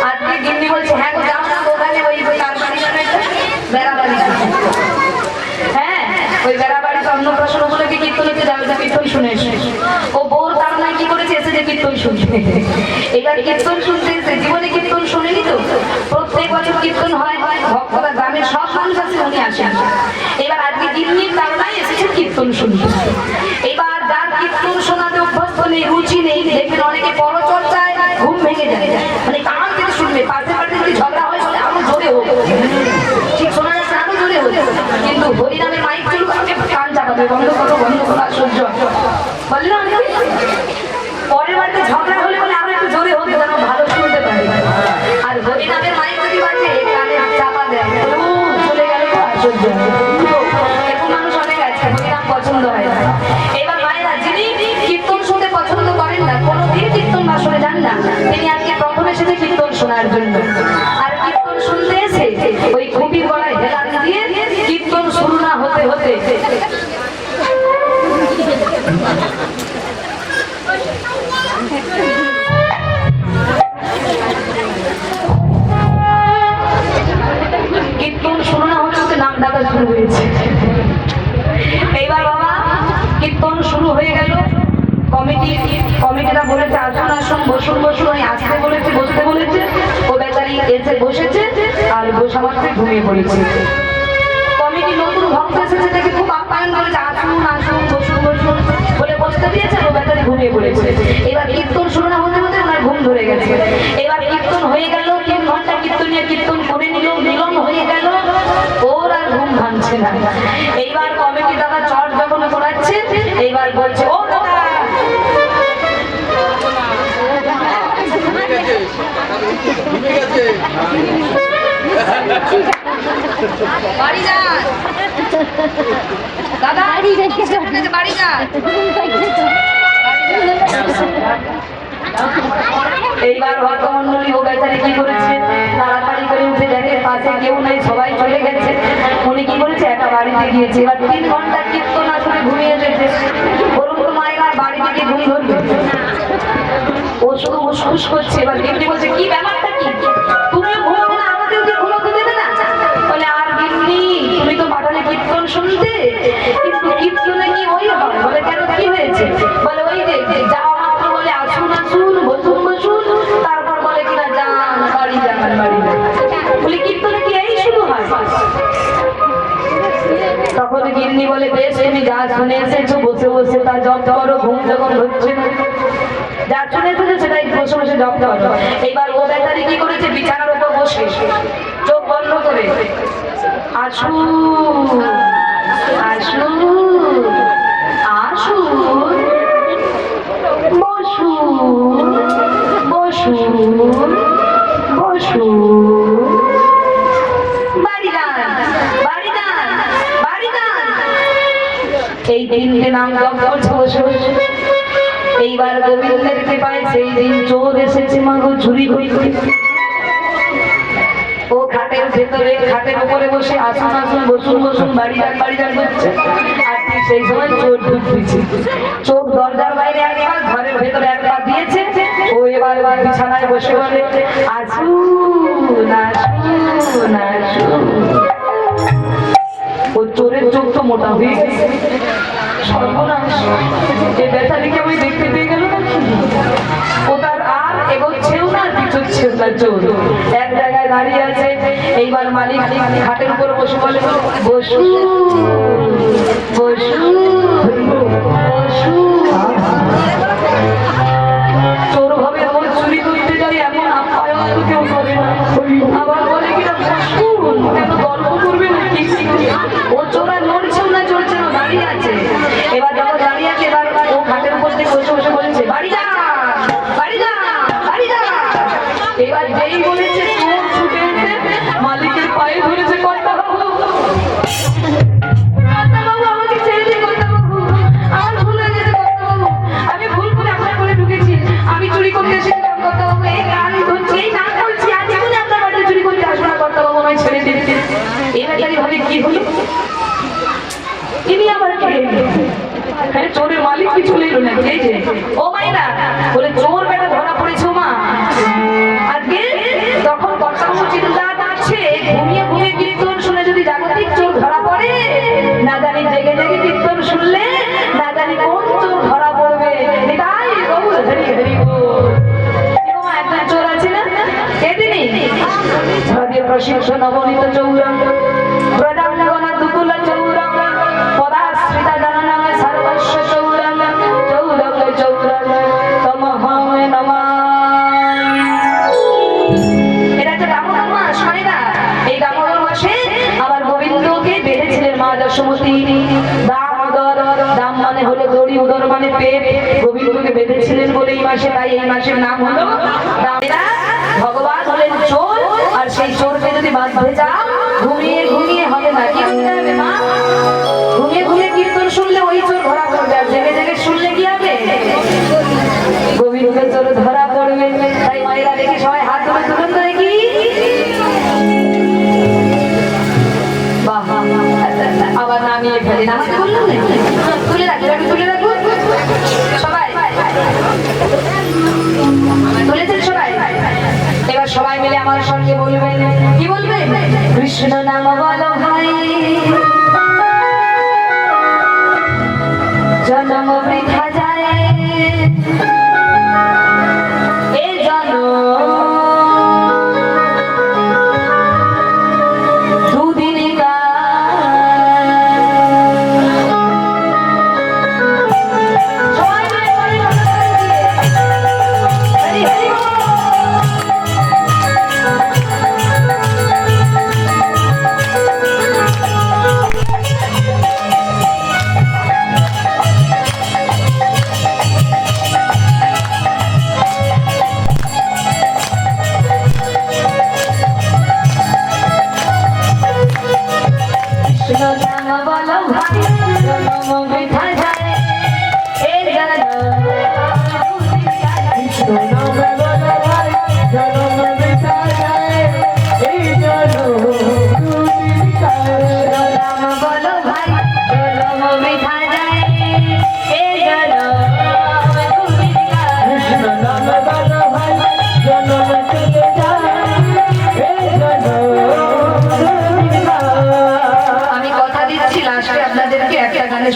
আজকে গিন্নি বলছে হ্যাঁ গো যাও না দোকানে ওই তার বাড়ি যাবে বেড়াবাড়ি। হ্যাঁ ওই বেড়াবাড়িতে অন্নপ্রাশন উপলক্ষে কীর্তনীতে যাবে, যা কীর্তন শুনে এসে ও বোর তাড়নায় কি করেছে এসে যে কীর্তন শুনতে। এবার কীর্তন শুনতে এসে জীবনে কীর্তন শোনেনি তো, প্রত্যেক বছর কীর্তন হয় ভক্তরা গ্রামের সব মানুষ আছে উনি আসেন। এবার আজকে গিন্নির তাড়নায় এসেছে কীর্তন শুনতে। এবার যার কীর্তন শোনাতে অভ্যস্ত নেই, রুচি নেই, দেখবেন অনেকে পরচর্চায় ঘুম ভেঙে যায়, মানে কান থেকে শুনবে, পাশে পাশে যদি ঝগড়া হয় বলে আরো জোরে হোক, ঠিক শোনা যাচ্ছে আরো জোরে হোক, কিন্তু হরিনামে মাইক চলুক আগে কান চাপাবে, বন্ধ করো আর সহ্য বললো না। পরের বাড়িতে ঝগড়া হলে বলে আরো একটু জোরে হবে যেন ভালো শুনতে পারে, আর হরিনামের মাইক যদি বাজে কানে চাপা দেয় চলে গেল আর সহ্য। এরকম মানুষ অনেক আছে হরিনাম পছন্দ হয় না। এবার মায়েরা যিনি কীর্তন শুনতে পছন্দ করেন না, কোনোদিন কীর্তন বাসনে যান না, তিনি আজকে প্রথম এসেছে কীর্তন শোনার জন্য। আর কীর্তন শুনতে এসে ওই খুঁটির গলায় হেলান দিয়ে কীর্তন শুরু না হতে হতে কীর্তন শুরু না হতে হতে নাম ডাকা শুরু হয়েছে। এইবার বাবা কীর্তন শুরু হয়ে গেল, কমিটিরা বলেছে আসুন আসুন বসুন বসুন, ওই আসতে বলেছে বসতে বলেছে, ও বেচারি এসে বসেছে আর বসা মাত্রই ঘুমিয়ে পড়েছে। কমিটি নতুন ভক্ত এসেছে দেখে খুব আপ্যায়ন করেছে আসুন আসুন বসুন বসুন বলে বসতে দিয়েছে, ও বেচারি ঘুমিয়ে পড়েছে। এবার কীর্তন শুরু না হতে হতে ওনার ঘুম ধরে গেছে। এবার কীর্তন হয়ে গেল, 3 ঘন্টা কীর্তনিয়া কীর্তন করে নিল, মিলন হয়ে গেল, ওর আর ঘুম ভাঙছে না। এইবার কমিটি দাদা চট যখন করাচ্ছে এইবার বলছে ও দাদা বাড়ি যান দাদা বাড়ি যান। এইবার ভক্তমন্ডলী ও বেচারি কি করেছে, তাড়াতাড়ি করে উঠে দেখে পাশে কেউ নেই, সবাই চলে গেছে। উনি কি করেছে একটা বাড়িতে গিয়েছে। এবার 3 ঘন্টা কীর্তন আসলে ঘুমিয়ে যেতে বলুন তো মায়েরা বাড়ি থেকে ঘুম ধরবে, ও শুধু উসখুস করছে। এবার গিন্নি বলছে কি ব্যাপারটা কি, তুমিও ঘুমাবে না আমাকেও কি ঘুমাতে দেবে না? বলে আর গিন্নি তুমি তো পাঠালে কীর্তন শুনতে, কিন্তু কীর্তনে কি ওই হয়? বলে কেন কি হয়েছে? বলে ওই যে যাওয়া মাত্র বলে আসুন আসুন বসুন বসুন, তারপর বলে কিনা যান বাড়ি যান বাড়ি যান। বলে কীর্তনে কি এই শুরু হয়? তখন গিন্নি বলে বেশ তুমি যা শুনে এসেছো বসে বসে তা জপ করো, ঘুম যখন হচ্ছে যা শুনে এসেছো সেটাই বসে বসে জপ করো। এইবার ও বেচারি কি করেছে, বিছানার উপর বসে চোখ বন্ধ করে আসুন আসুন আসুন বসুন বসুন বসুন বাড়ি যান বাড়ি যান বাড়ি যান, এই 3টে নাম জপ করছে বসে বসে। এইবার গোবিন্দের কৃপায় সেই দিন চোর এসেছে মাগো চুরি করতে। ও খাটের ভেতরে খাটের উপরে বসে আসুন আসুন বসুন বসুন বাড়ি যান করছে, আর ঠিক সেই সময় চোর ঢুকছে। চোখ দরজার বাইরে একবার ঘরের ভেতরে একবার দিয়েছে, ও এবার বিছানায় বসে বলে আসুন আসুন আসুন। ও চোরের চোখ তো মোটা হয়ে গেছে, সর্বনাশ এই বেচারিকে আমি দেখতে পেয়ে গেল না। ও তার আর এগোচ্ছেও না পিছোচ্ছেও না, চোর এক জায়গায় দাঁড়িয়ে আছে। এইবার মালিক খাটের উপর বসে বলে বসু বসু বসু। চোর ভাবে আমার চুরি করতে যাই এমন আপ্যায়ন তো কেউ করে না, আবার বলে কিনা বসুন, কেন গল্প করবে না কি? ও চোর আর নড়ছেও না চড়ছেও না, দাঁড়িয়ে আছে। এবার যখন দাঁড়িয়ে আছে এবার ও খাটের উপর থেকে বসে বসে বলেছে বাড়ি যা বাড়ি যা বাড়ি যা। এবার যেই বলেছে চোর ছুটে এসে মালিকের পায়ে ধরেছে, কর্তা বাবু আমাকে ছেড়ে দিন, কর্তা বাবু আমার ভুল হয়ে গেছে, কর্তা বাবু আমি ভুল করে আপনার ঘরে ঢুকেছি, আমি চুরি করতে এসেছিলাম কর্তা বাবু, এই গান ধরছি এই নাম বলছি, আজ জীবনে আপনার বাড়িতে চুরি করতে আসবো না কর্তা বাবু, আমায় ছেড়ে দিন। এই বেচারি ভাবে কি হলো, ইনি আবার কে? হ্যাঁ চোরের মালিক কি চলে এলো নাকি? এই যে ও মাইনা বলে চোর বেটা ধরা পড়েছে মা, আজকে প্রসিদ্ধ নবনীত চৌরং প্রদানগণ দুকুল চৌরং পদাশ্রিতা জননং সর্বস্ব চৌরং চৌরং চৌরং তমহং নমঃ। এটা হচ্ছে দামোদর মাস, হয় না? এই দামোদর মাসে আমার গোবিন্দকে বেঁধেছিলেন মা যশোমতী। দামোদর, দাম মানে হলো দড়ি, উদর মানে পেট। গোবিন্দকে বেঁধেছিলেন বলে এই মাসে, তাই এই মাসের নাম হলো দামেরা। ভগবান হলেন চোর, আর সেই চোরকে যদি বাঁধতে যাও ঘুমিয়ে ঘুমিয়ে হবে না। কি করতে হবে মা? ঘুমিয়ে ঘুমিয়ে কীর্তন শুনলে ওই চোর ধরা পড়বে, আর জেগে জেগে শুনলে কি হবে? গোবিন্দের চোর ধরা পড়বে। তাই মায়েরা দেখি সবাই হাত ধরে তুলুন তো দেখি। বাহ, আবার নামিয়ে ফেলি না, তুললেন নাকি? তুলে রাখুন, তুলে রাখুন সবাই। তুলেছেন সবাই? এবার সবাই মিলে আমার সঙ্গে বলবেন। কি বলবেন? কৃষ্ণ নাম বলো ভাই, জন্ম বৃথা যায়, এ জন্ম দুদিন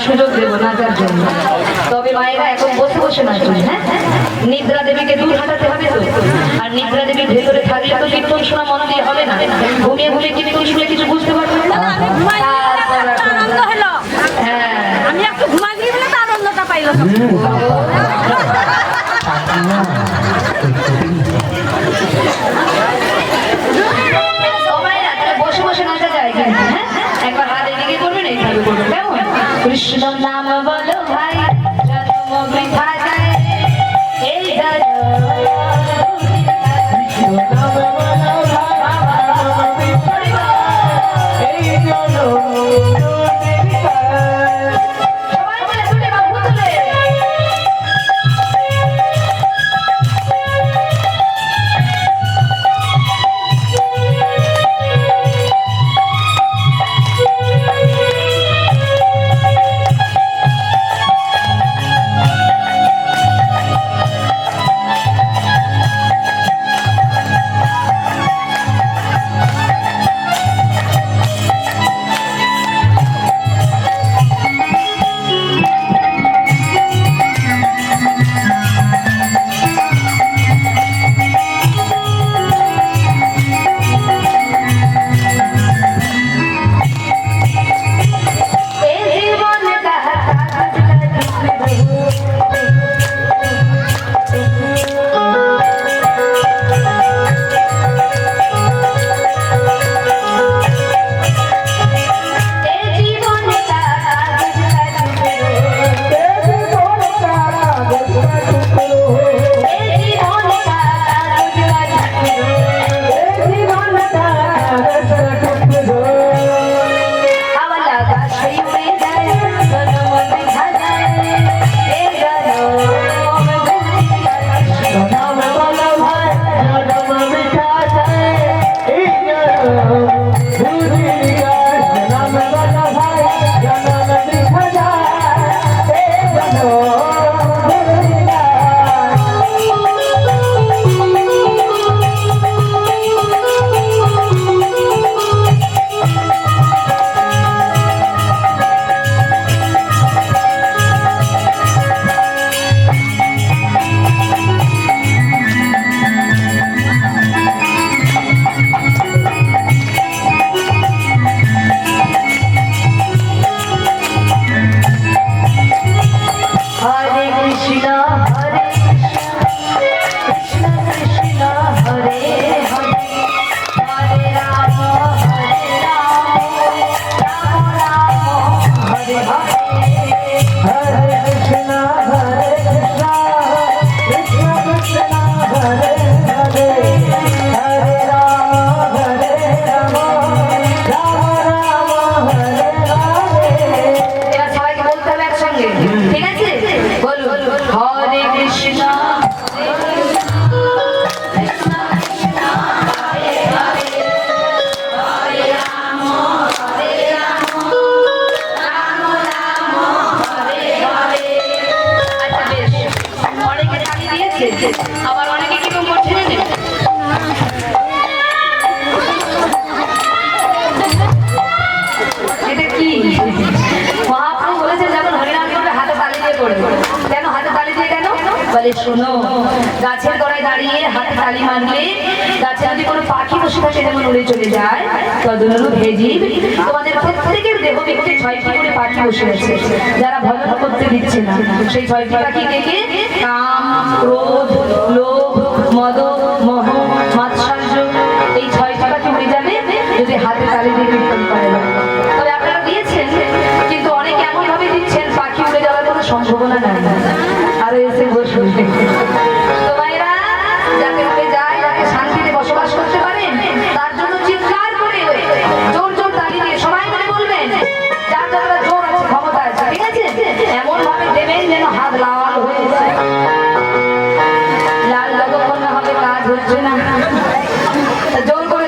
সুযোগ দেবো নাচার জন্য। তবে মায়েরা এখন বসে বসে নাচুন। হ্যাঁ, নিদ্রা দেবীকে দূর হাঁটাতে হবে তো। আর নিদ্রা দেবীর ভেতরে থাকলে তো কীর্তন শোনা মন দিয়ে হবে না। ঘুমিয়ে ঘুমিয়ে কীর্তন শুনে কিছু বুঝতে পারবে না। হ্যাঁ, আমি একটু ঘুমাই দিই বলে তার আনন্দটা পাইলাম। বসে বসে নাচা যায় কিন্তু। হ্যাঁ, একবার হাত এদিকে করবেন, এইভাবে করবেন। কেমন? কৃষ্ণ নাম বলো ভাই, জন্ম বৃথা যায়, এই বলে শোনো, গাছের গোড়ায় দাঁড়িয়ে হাতে তালি মারলে গাছে যদি কোনো পাখি বসে থাকে যেমন উড়ে চলে যায়, তদনুরূপ হে জীব তোমাদের প্রত্যেকের দেহ ব্যক্তি 6টি করে পাখি বসে আছে, যারা ভজন করতে দিচ্ছে না। সেই 6টি পাখি কে কে? কাম, ক্রোধ, লোভ, মদ, মোহ, মাৎসর্য। এই 6টি পাখি উড়ে যাবে যদি হাতে তালি দিয়ে কীর্তন করে। তবে আপনারা দিয়েছেন, কিন্তু অনেকে এমন ভাবে দিচ্ছেন পাখি উড়ে যাওয়ার কোনো সম্ভাবনা নাই, আরো এসে বসবে। তো ভাইরা, যাতে উড়ে যায়, যাতে শান্তিতে বসবাস করতে পারেন, তার জন্য চিৎকার করে জোর জোর তালি দিয়ে সবাই করে বলবেন, যার যতটা জোর আছে, ক্ষমতা আছে, ঠিক আছে, এমন ভাবে দেবেন যেন হাত লাল হয়ে যায়। লাল যতক্ষণ না হবে কাজ হচ্ছে না, তা জোর করে